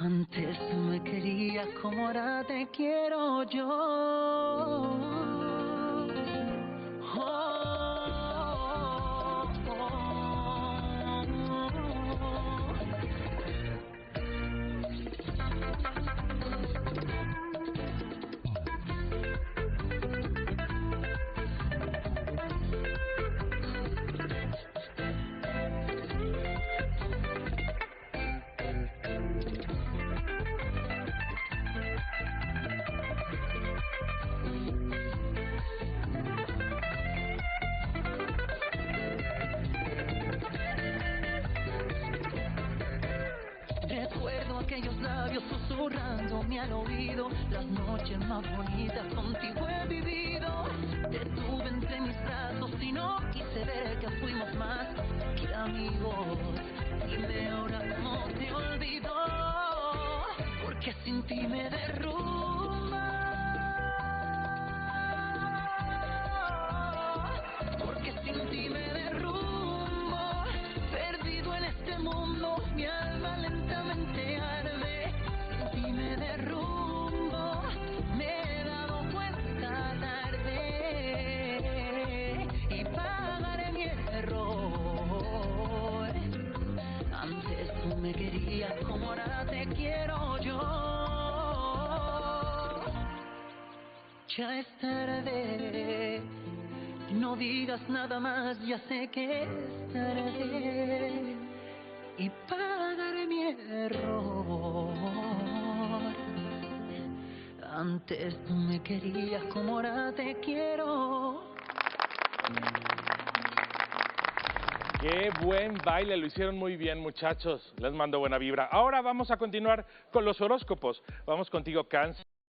Antes tú me querías como ahora te quiero yo. Oh, oh, recuerdo aquellos labios susurrándome al oído, las noches más bonitas contigo he vivido. Te tuve entre mis brazos y no quise ver que fuimos más que amigos. Dime ahora cómo te olvido, porque sin ti me derrumba, porque sin ti me derrumbo, perdido en este mundo, mi alma lentamente arde, sin ti me derrumbo, me he dado cuenta tarde y pagaré mi error. Antes tú me querías como ahora te quiero yo. Ya es tarde, no digas nada más, ya sé que es tarde y pagaré mi error. Antes tú me querías como ahora te quiero. Qué buen baile, lo hicieron muy bien, muchachos. Les mando buena vibra. Ahora vamos a continuar con los horóscopos. Vamos contigo, Cáncer.